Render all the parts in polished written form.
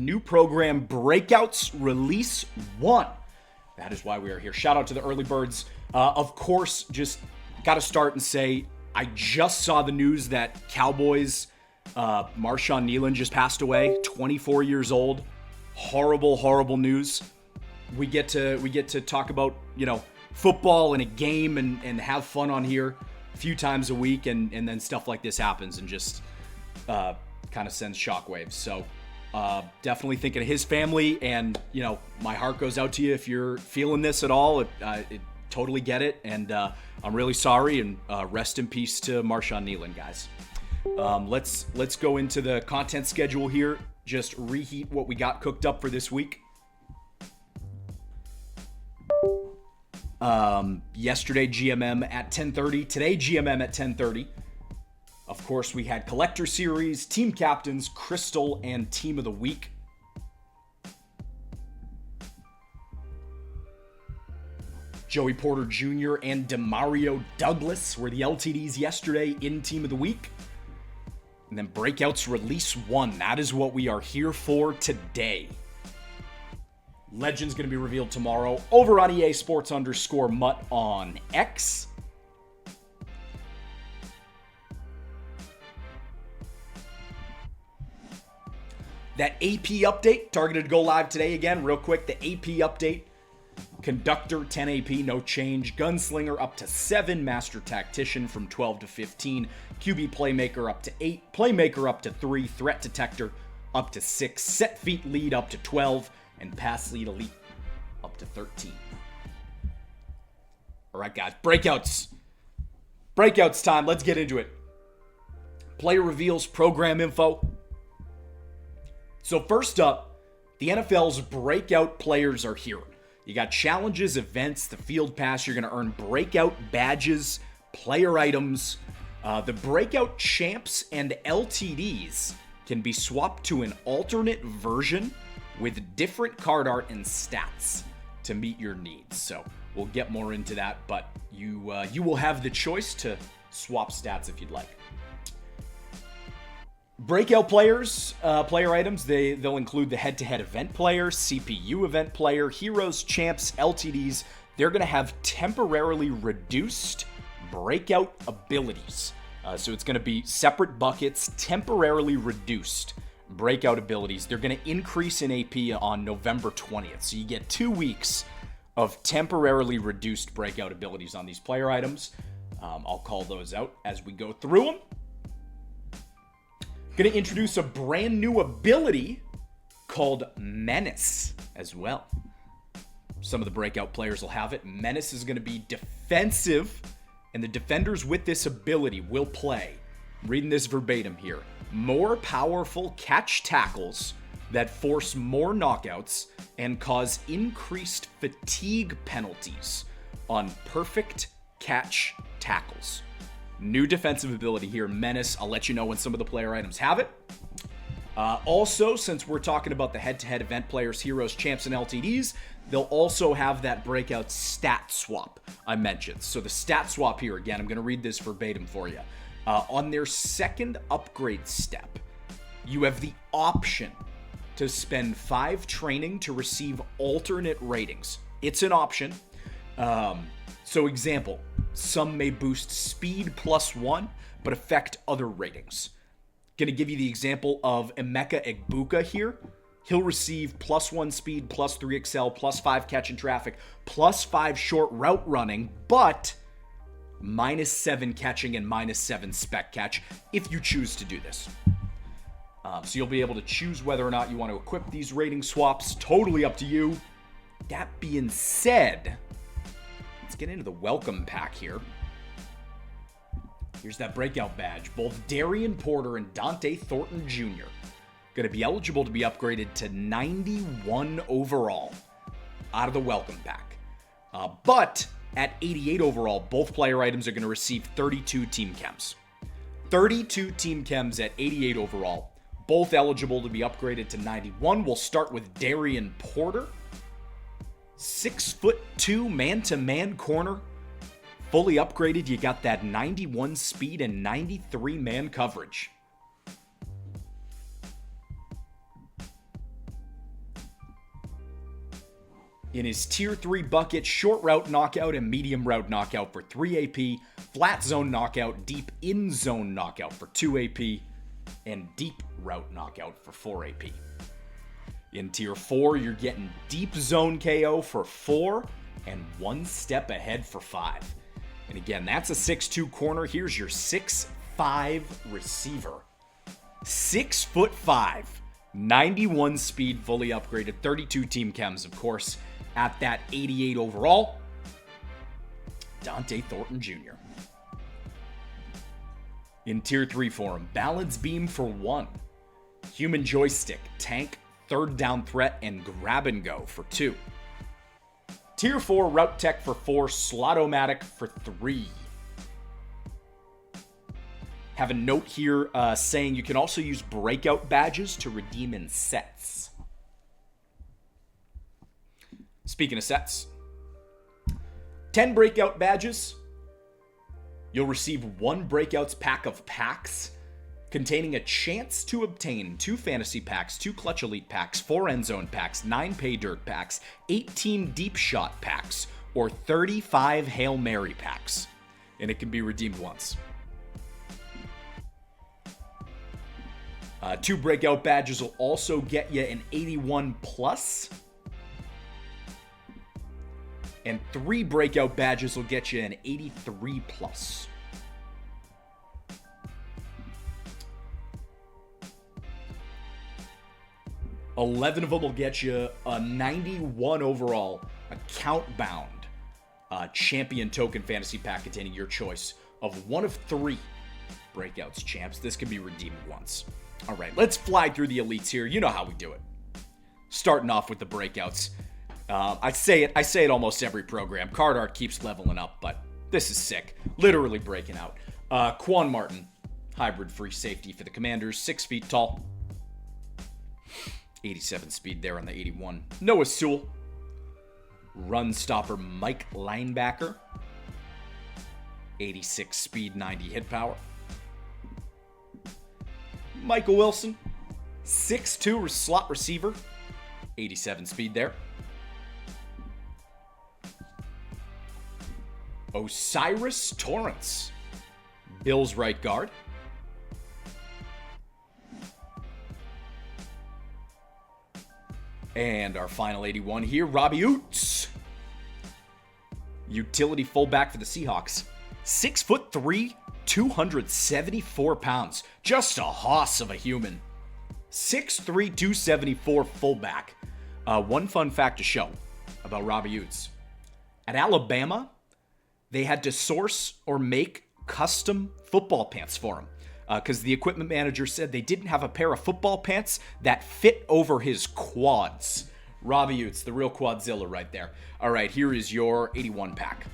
New program, Breakouts Release 1. That is why we are here. Shout out to the early birds. Of course, just got to start and say, I just saw the news that Cowboys, Marshawn Nealon just passed away, 24 years old. Horrible, horrible news. We get to talk about, football and a game and have fun on here a few times a week, and then stuff like this happens and just kind of sends shockwaves. So definitely thinking of his family, and my heart goes out to you if you're feeling this at all. It totally get it, and I'm really sorry, and rest in peace to Marshawn Nealon, guys. Let's go into the content schedule here. Just reheat what we got cooked up for this week. Yesterday GMM at 10:30. Today GMM at 10:30. Of course, we had Collector Series, Team Captains, Crystal, and Team of the Week. Joey Porter Jr. and Demario Douglas were the LTDs yesterday in Team of the Week. And then Breakouts Release 1. That is what we are here for today. Legend's going to be revealed tomorrow over on EA Sports _Mutt on X. That AP update, targeted to go live today again, real quick. The AP update, Conductor 10 AP, no change. Gunslinger up to 7. Master Tactician from 12 to 15. QB Playmaker up to 8. Playmaker up to 3. Threat Detector up to 6. Set Feet Lead up to 12. And Pass Lead Elite up to 13. All right, guys. Breakouts. Breakouts time. Let's get into it. Player reveals, program info. So first up, the NFL's breakout players are here. You got challenges, events, the field pass. You're going to earn breakout badges, player items. The breakout champs and LTDs can be swapped to an alternate version with different card art and stats to meet your needs. So we'll get more into that, but you will have the choice to swap stats if you'd like. Breakout players, player items, they'll include the head-to-head event player, CPU event player, heroes, champs, LTDs. They're going to have temporarily reduced breakout abilities. So it's going to be separate buckets, temporarily reduced breakout abilities. They're going to increase in AP on November 20th. So you get 2 weeks of temporarily reduced breakout abilities on these player items. I'll call those out as we go through them. Going to introduce a brand new ability called Menace as well. Some of the breakout players will have it. Menace is going to be defensive, and the defenders with this ability will play, I'm reading this verbatim here, more powerful catch tackles that force more knockouts and cause increased fatigue penalties on perfect catch tackles. New defensive ability here, Menace. I'll let you know when some of the player items have it. Also, since we're talking about the head-to-head event players, heroes, champs, and LTDs, they'll also have that breakout stat swap I mentioned. So the stat swap here, again, I'm going to read this verbatim for you. On their second upgrade step, you have the option to spend 5 training to receive alternate ratings. It's an option. So example, some may boost speed +1, but affect other ratings. Gonna give you the example of Emeka Egbuka here. He'll receive +1 speed, +3 excel, +5 catch in traffic, +5 short route running, but -7 catching and -7 spec catch if you choose to do this. So you'll be able to choose whether or not you want to equip these rating swaps. Totally up to you. That being said, let's get into the welcome pack here. Here's that breakout badge. Both Darian Porter and Dante Thornton Jr. going to be eligible to be upgraded to 91 overall out of the welcome pack. But at 88 overall, both player items are going to receive 32 team chems. 32 team chems at 88 overall. Both eligible to be upgraded to 91. We'll start with Darian Porter. 6'2" man-to-man corner. Fully upgraded, you got that 91 speed and 93 man coverage. In his Tier 3 bucket, short route knockout and medium route knockout for 3 AP, flat zone knockout, deep in zone knockout for 2 AP, and deep route knockout for 4 AP. In Tier 4, you're getting deep zone KO for 4 and 1 step ahead for 5. And again, that's a 6'2 corner. Here's your 6'5 receiver. 6'5", 91 speed, fully upgraded, 32 team chems, of course. At that 88 overall, Dante Thornton Jr. In Tier 3 for him, balance beam for 1, human joystick, tank, third down threat, and grab and go for 2. Tier 4 route tech for 4, slot-o-matic for 3. Have a note here saying you can also use breakout badges to redeem in sets. Speaking of sets, 10 breakout badges. You'll receive 1 breakouts pack of packs containing a chance to obtain 2 fantasy packs, 2 clutch elite packs, 4 end zone packs, 9 pay dirt packs, 18 deep shot packs, or 35 Hail Mary packs. And it can be redeemed once. 2 breakout badges will also get you an 81 plus. And 3 breakout badges will get you an 83 plus. $11 of them will get you a 91 overall account bound champion token fantasy pack containing your choice of one of 3 breakouts champs. This can be redeemed once. All right, let's fly through the elites here. You know how we do it. Starting off with the breakouts. I say it almost every program. Card art keeps leveling up, but this is sick. Literally breaking out. Quan Martin, hybrid free safety for the Commanders, 6 feet tall. 87 speed there on the 81. Noah Sewell, run stopper Mike linebacker. 86 speed, 90 hit power. Michael Wilson, 6'2 slot receiver. 87 speed there. Osiris Torrance, Bills right guard. And our final 81 here, Robbie Oots, utility fullback for the Seahawks. 6'3", 274 pounds. Just a hoss of a human. 6'3", 274 fullback. One fun fact to show about Robbie Oots. At Alabama, they had to source or make custom football pants for him because the equipment manager said they didn't have a pair of football pants that fit over his quads. Robbie Oots, the real quadzilla right there. All right, here is your 81 pack.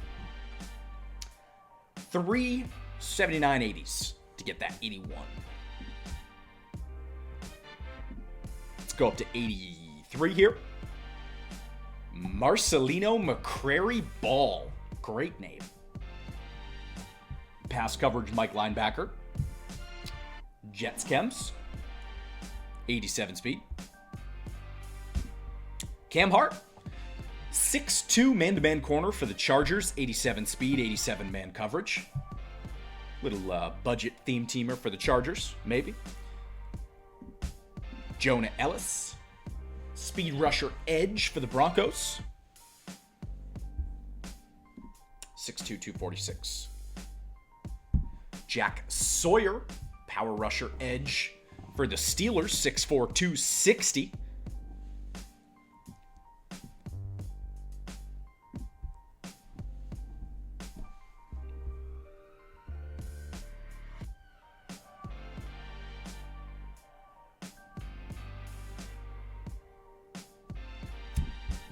3 79.80s to get that 81. Let's go up to 83 here. Marcelino McCrary Ball. Great name. Pass coverage Mike linebacker. Jets chems. 87 speed. Cam Hart. 6'2 man-to-man corner for the Chargers. 87 speed, 87 man coverage. Little budget theme teamer for the Chargers, maybe. Jonah Ellis. Speed rusher edge for the Broncos. 6'2", 246. Jack Sawyer, power rusher edge for the Steelers, 6'4", 260.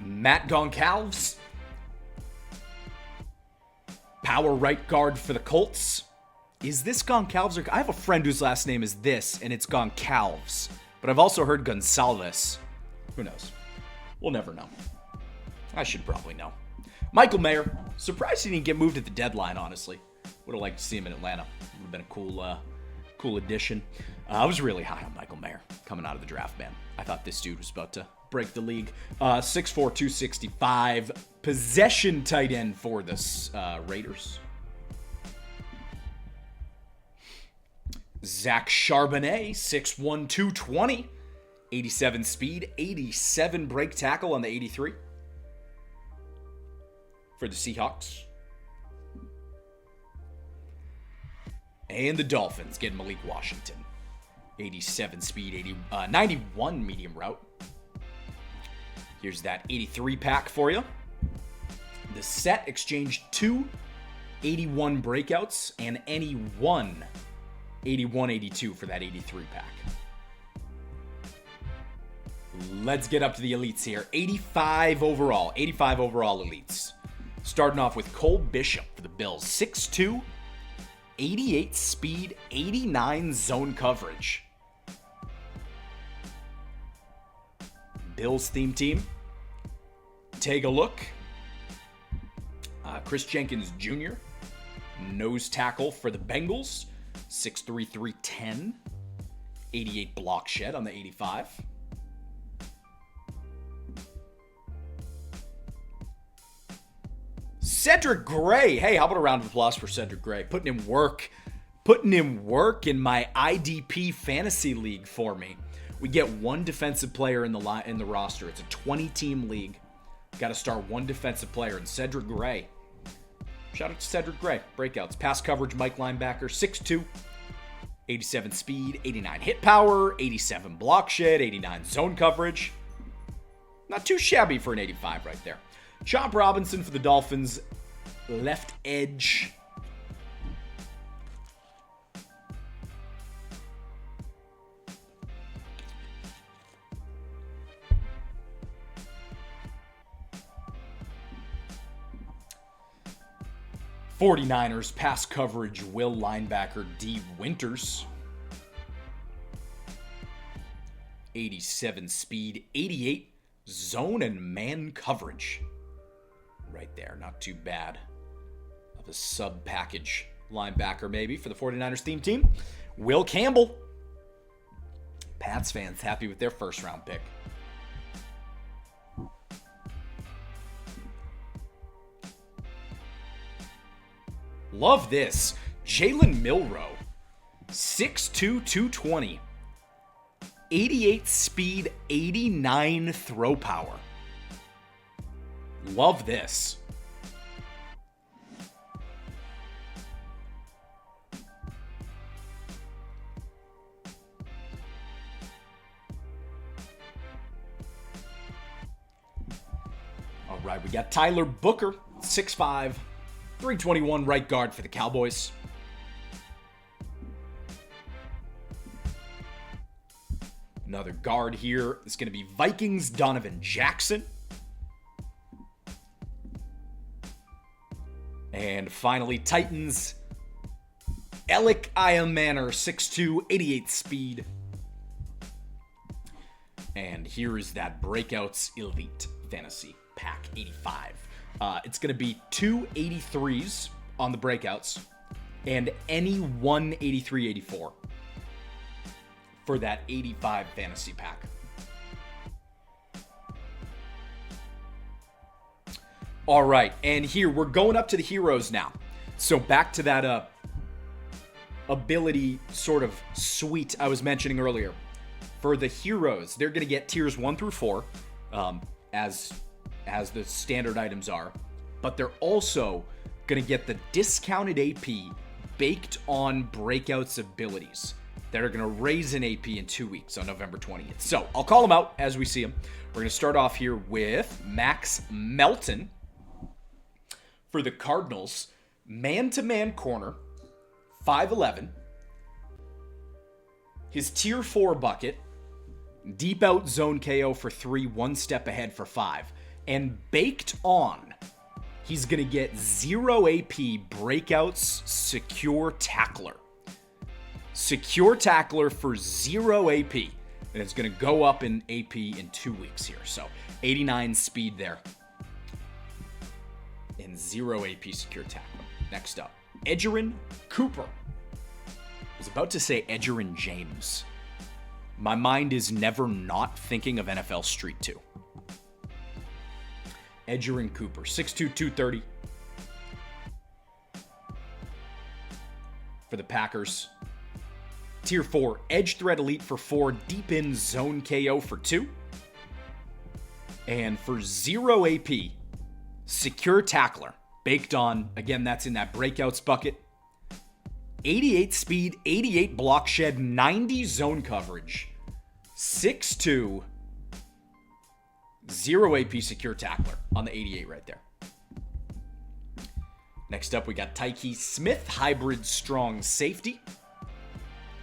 Matt Goncalves, power right guard for the Colts. Is this Goncalves? I have a friend whose last name is this, and it's Goncalves. But I've also heard Gonsalves. Who knows? We'll never know. I should probably know. Michael Mayer. Surprised he didn't get moved at the deadline, honestly. Would have liked to see him in Atlanta. Would have been a cool addition. I was really high on Michael Mayer coming out of the draft, man. I thought this dude was about to break the league. 6'4", 265. Possession tight end for the Raiders. Zach Charbonnet, 6'1", 220. 87 speed, 87 break tackle on the 83 for the Seahawks. And the Dolphins get Malik Washington. 87 speed, 91 medium route. Here's that 83 pack for you. The set exchanged 2 81 breakouts and any one 81-82 for that 83 pack. Let's get up to the elites here. 85 overall elites. Starting off with Cole Bishop for the Bills. 6'2", 88 speed, 89 zone coverage. Bills theme team. Take a look. Chris Jenkins Jr., nose tackle for the Bengals. 6'3", 310. 88 block shed on the 85. Cedric Gray. Hey, how about a round of applause for Cedric Gray? Putting in work in my IDP fantasy league for me. We get one defensive player in the roster. It's a 20-team league. Got to start one defensive player, and Cedric Gray. Shout out to Cedric Gray. Breakouts. Pass coverage, Mike linebacker. 6'2", 87 speed, 89 hit power, 87 block shed, 89 zone coverage. Not too shabby for an 85 right there. Chop Robinson for the Dolphins, left edge. '49ers pass coverage, will linebacker D. Winters. 87 speed, 88 zone and man coverage. Right there, not too bad of a sub-package linebacker maybe for the 49ers theme team. Will Campbell. Pats fans happy with their first-round pick. Love this. Jalen Milroe. 6'2", 220. 88 speed, 89 throw power. Love this. All right, we got Tyler Booker, 6'5", 321 right guard for the Cowboys. Another guard here is going to be Vikings Donovan Jackson. And finally, Titans, Alec Ironmanor, 6'2", 88 speed. And here is that Breakouts Elite Fantasy Pack 85. It's going to be 2 83s on the Breakouts and any 1 83-84 for that 85 Fantasy Pack. All right, and here we're going up to the heroes now. So back to that ability sort of suite I was mentioning earlier. For the heroes, they're going to get tiers 1 through 4, as the standard items are. But they're also going to get the discounted AP baked on Breakouts abilities that are going to raise an AP in 2 weeks on November 20th. So I'll call them out as we see them. We're going to start off here with Max Melton. For the Cardinals, man-to-man corner, 5'11". His tier 4 bucket, deep out zone KO for 3, 1 step ahead for 5. And baked on, he's going to get 0 AP Breakouts Secure Tackler. Secure Tackler for 0 AP. And it's going to go up in AP in 2 weeks here. So 89 speed there. And 0 AP Secure Tackler. Next up, Edgerrin Cooper. I was about to say Edgerrin James. my mind is never not thinking of NFL Street 2. Edgerrin Cooper, 6'2", 230. For the Packers. Tier 4, Edge Threat Elite for 4, Deep In Zone KO for 2. And for 0 AP, Secure Tackler. Baked on, again, that's in that Breakouts bucket. 88 speed, 88 block shed, 90 zone coverage. 6'2", 0 AP Secure Tackler on the 88 right there. Next up, we got Tyke Smith, Hybrid Strong Safety.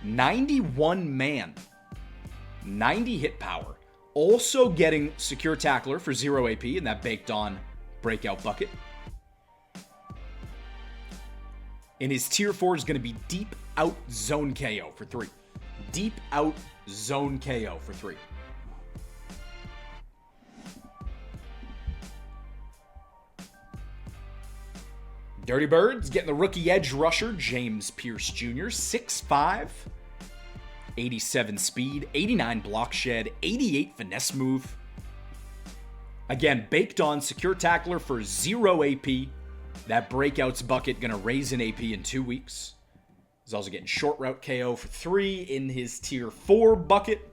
91 man, 90 hit power. Also getting Secure Tackler for 0 AP in that baked on breakout bucket. And his tier 4 is going to be Deep Out Zone KO for 3. Deep Out Zone KO for 3. Dirty Birds getting the rookie edge rusher, James Pierce Jr., 6'5", 87 speed, 89 block shed, 88 finesse move. Again, baked on Secure Tackler for 0 AP. That Breakouts bucket going to raise an AP in 2 weeks. He's also getting short route KO for 3 in his tier 4 bucket.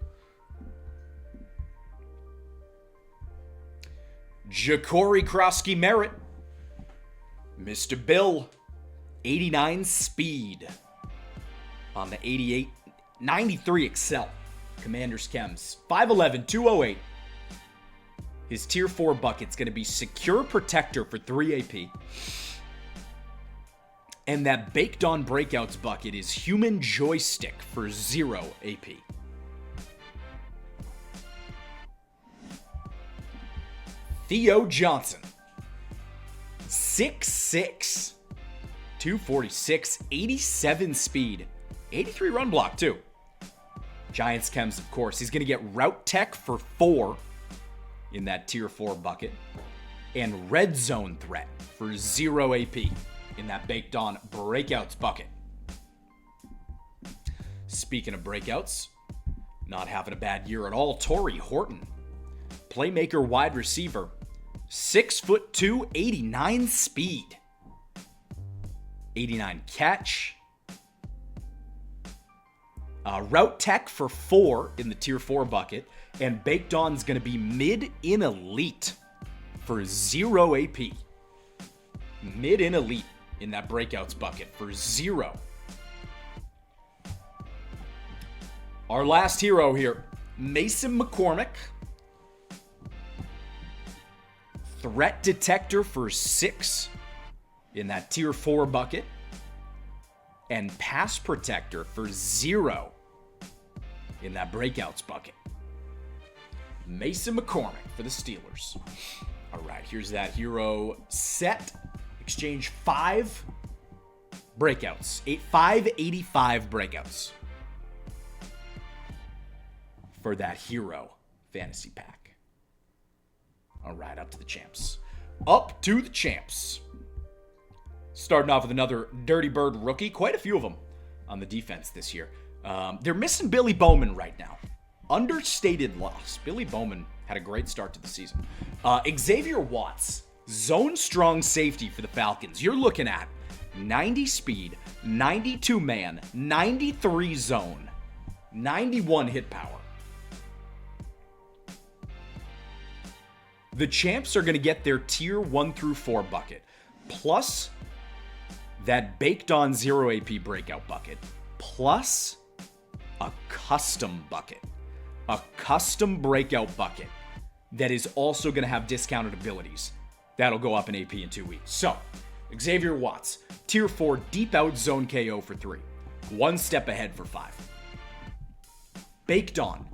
Ja'Cory Krosky Merritt. Mr. Bill, 89 speed on the 88, 93 Excel. Commanders Chems, 5'11", 208. His tier 4 bucket's going to be Secure Protector for 3 AP. And that Baked On Breakouts bucket is Human Joystick for 0 AP. Theo Johnson. 6'6", 246, 87 speed, 83 run block too. Giants Chems, of course. He's going to get Route Tech for 4 in that tier 4 bucket. And Red Zone Threat for 0 AP in that Baked On Breakouts bucket. Speaking of breakouts, not having a bad year at all, Torrey Horton. Playmaker wide receiver. 6'2", 89 speed. 89 catch. Route Tech for 4 in the tier 4 bucket. And Baked On's going to be Mid in Elite for 0 AP. Mid in Elite in that Breakouts bucket for 0. Our last hero here, Mason McCormick. Threat Detector for 6 in that tier 4 bucket. And Pass Protector for 0 in that Breakouts bucket. Mason McCormick for the Steelers. All right, here's that hero set. Exchange 5 breakouts. 585 breakouts for that hero fantasy pack. All right, up to the champs. Up to the champs. Starting off with another Dirty Bird rookie. Quite a few of them on the defense this year. They're missing Billy Bowman right now. Understated loss. Billy Bowman had a great start to the season. Xavier Watts, zone strong safety for the Falcons. You're looking at 90 speed, 92 man, 93 zone, 91 hit power. The champs are going to get their tier 1 through 4 bucket, plus that Baked On 0 AP breakout bucket, plus a custom bucket, a custom breakout bucket that is also going to have discounted abilities. That'll go up in AP in 2 weeks. So, Xavier Watts, tier 4 Deep Out Zone KO for 3, 1 step ahead for 5. Baked On,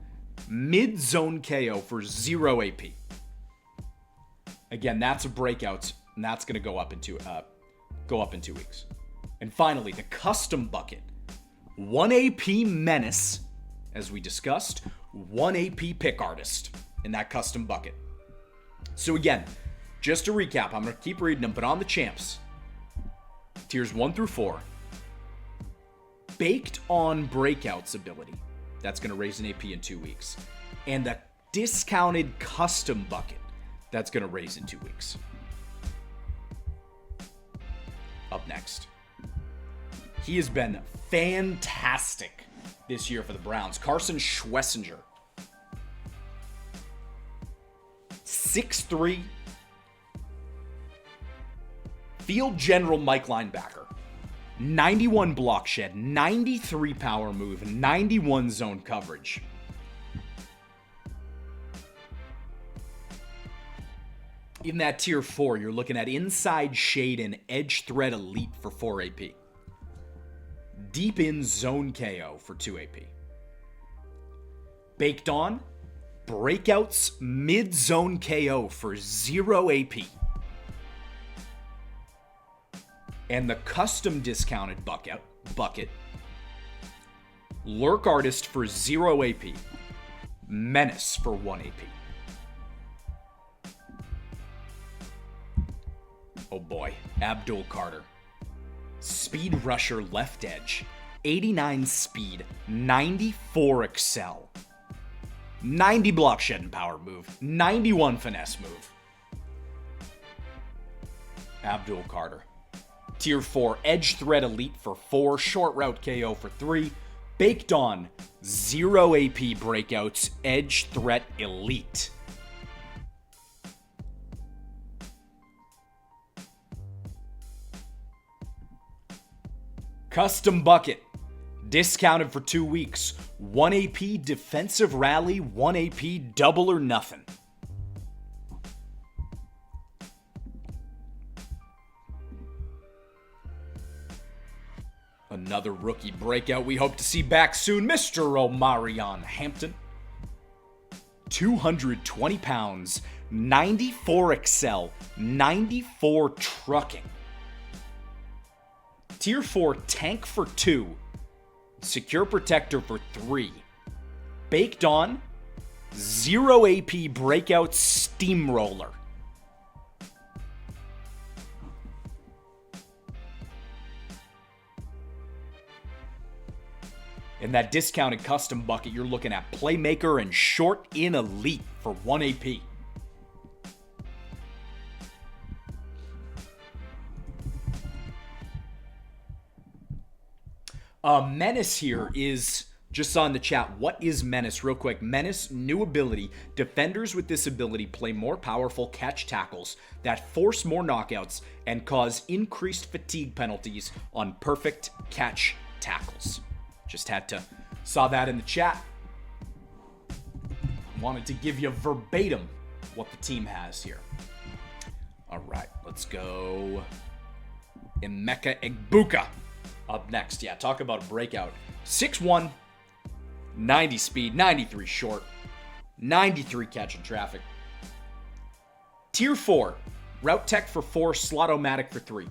Mid Zone KO for 0 AP. Again, that's a breakout, and that's going to go up in 2 weeks. And finally, the custom bucket. 1 AP Menace, as we discussed. 1 AP Pick Artist in that custom bucket. So again, just to recap, I'm going to keep reading them, but on the champs, tiers 1 through 4, Baked On Breakouts ability, That's going to raise an AP in 2 weeks. And the discounted custom bucket, that's going to raise in 2 weeks. Up next. He has been fantastic this year for the Browns. Carson Schwessinger. 6'3". Field general Mike linebacker. 91 block shed, 93 power move, 91 zone coverage. In that tier 4, you're looking at inside shade and edge threat elite for 4 AP. Deep in zone KO for 2 AP. Baked on, breakouts mid zone KO for 0 AP. And the custom discounted bucket, Lurk Artist for 0 AP, Menace for 1 AP. Oh boy, Abdul Carter. Speed Rusher left edge, 89 speed, 94 excel, 90 block shed and power move, 91 finesse move. Abdul Carter. Tier 4, Edge Threat Elite for 4, Short Route KO for 3, Baked On, 0 AP Breakouts, Edge Threat Elite. Custom Bucket, discounted for 2 weeks, 1 AP Defensive Rally, 1 AP Double or Nothing. Another rookie breakout we hope to see back soon, Mr. Omarion Hampton. 220 pounds, 94 excel, 94 trucking. Tier 4 tank for 2, secure protector for 3, baked on, 0 AP breakout steamroller. In that discounted custom bucket, you're looking at Playmaker and Short in Elite for 1 AP. Menace here is just on the chat. What is Menace? Real quick. Menace, new ability. Defenders with this ability play more powerful catch tackles that force more knockouts and cause increased fatigue penalties on perfect catch tackles. Just saw that in the chat. Wanted to give you verbatim what the team has here. All right, let's go. Emeka Egbuka up next. Yeah, talk about a breakout. 6'1", 90 speed, 93 short, 93 catch in traffic. Tier 4, route tech for 4, slot-o-matic for 3.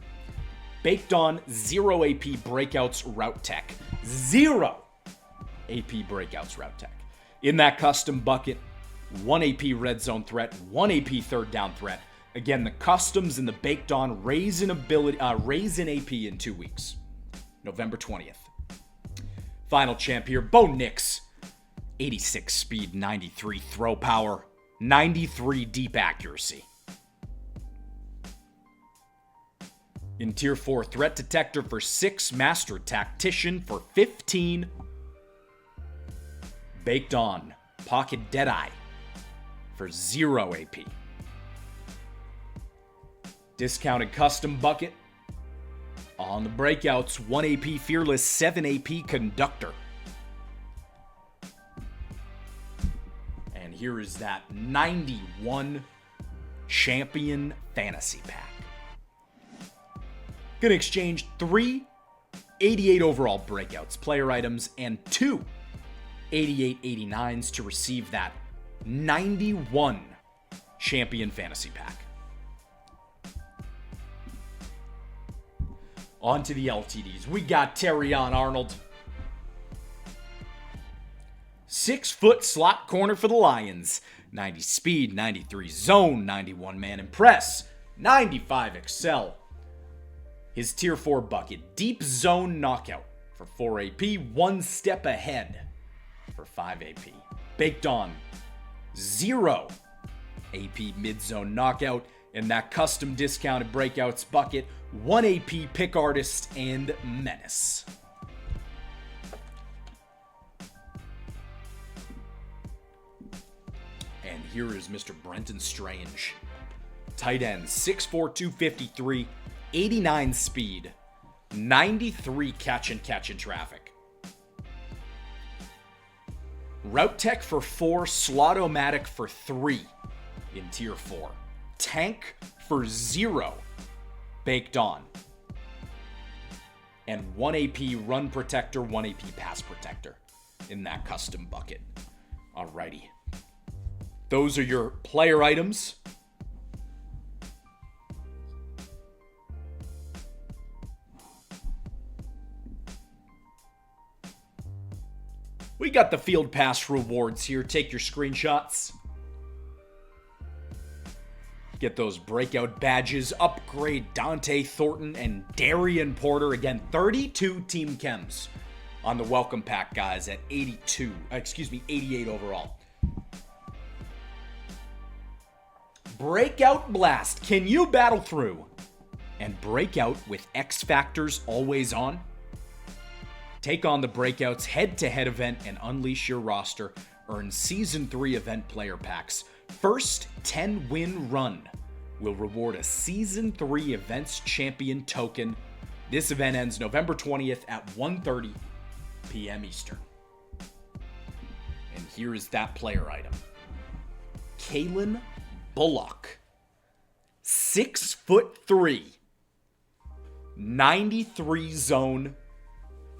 Baked on, 0 AP breakouts route tech. 0 AP breakouts route tech. In that custom bucket, 1 AP red zone threat, 1 AP third down threat. Again, the customs and the baked on raise an AP in 2 weeks. November 20th. Final champ here, Bo Nix. 86 speed, 93 throw power, 93 deep accuracy. In Tier 4, Threat Detector for 6, Master Tactician for 15. Baked on, Pocket Deadeye for 0 AP. Discounted Custom Bucket. On the breakouts, 1 AP Fearless, 7 AP Conductor. And here is that 91 Champion Fantasy Pack. Gonna exchange 3 88 overall breakouts, player items, and 2 88 89s to receive that 91 Champion Fantasy Pack. On to the LTDs. We got Terrion Arnold. 6 foot slot corner for the Lions. 90 speed, 93 zone, 91 man impress, 95 excel. His Tier 4 bucket, deep zone knockout for 4 AP, 1 step ahead for for 5 AP. Baked On, 0 AP mid-zone knockout. In that custom discounted Breakouts bucket, 1 AP Pick Artist and Menace. And here is Mr. Brenton Strange. Tight end, 6'4", 253, 89 speed, 93 catch in traffic. Route Tech for 4, Slot-O-Matic for 3 in Tier 4. Tank for 0, Baked On. And 1 AP Run Protector, 1 AP Pass Protector in that custom bucket. Alrighty. Those are your player items. We got the Field Pass rewards here. Take your screenshots. Get those breakout badges. Upgrade Dante Thornton and Darian Porter. Again, 32 team chems on the welcome pack, guys, at 88 overall. Breakout Blast. Can you battle through and break out with X Factors always on? Take on the Breakouts head-to-head event and unleash your roster. Earn Season 3 event player packs. First 10-win run will reward a Season 3 Events Champion token. This event ends November 20th at 1:30 p.m. Eastern. And here is that player item. Kalen Bullock. 6'3", 93 zone,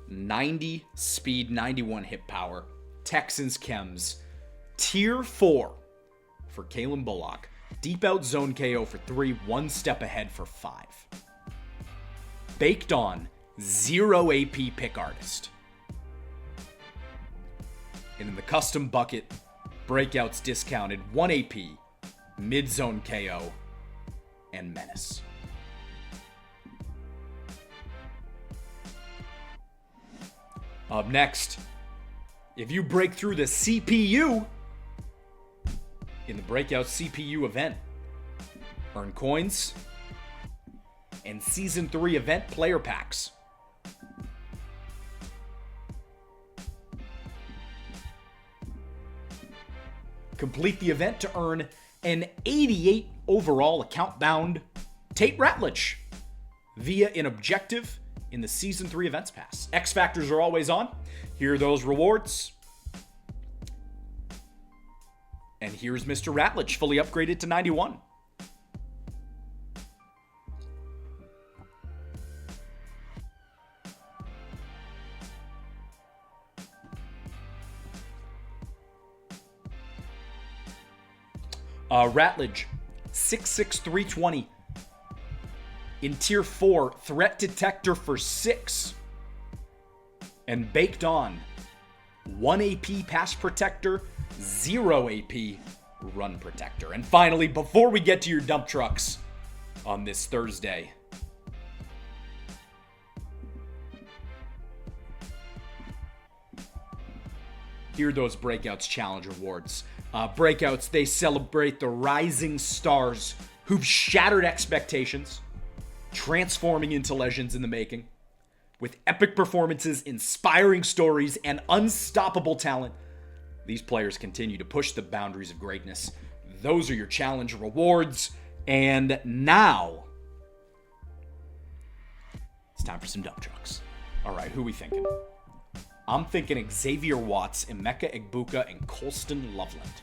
90 speed, 91 hit power. Texans chems. Tier 4 for Kalen Bullock. Deep out zone KO for 3, 1 step ahead for 5. Baked On, 0 AP Pick Artist. And in the custom bucket, Breakouts discounted, 1 AP, mid-zone KO, and Menace. Up next, if you break through the CPU in the Breakout CPU event, earn coins and Season 3 event player packs. Complete the event to earn an 88 overall account-bound Tate Ratledge via an objective in the Season 3 Events Pass. X Factors are always on. Here are those rewards. And here's Mr. Ratledge, fully upgraded to 91. Ratledge, 6'6", 320. In Tier 4, Threat Detector for 6. And Baked On, 1 AP Pass Protector, 0 AP Run Protector. And finally, before we get to your dump trucks on this Thursday, here are those Breakouts Challenge Awards. Breakouts, they celebrate the rising stars who've shattered expectations, transforming into legends in the making. With epic performances, inspiring stories, and unstoppable talent, these players continue to push the boundaries of greatness. Those are your challenge rewards. And now, it's time for some dump trucks. All right, who are we thinking? I'm thinking Xavier Watts, Emeka Egbuka, and Colston Loveland.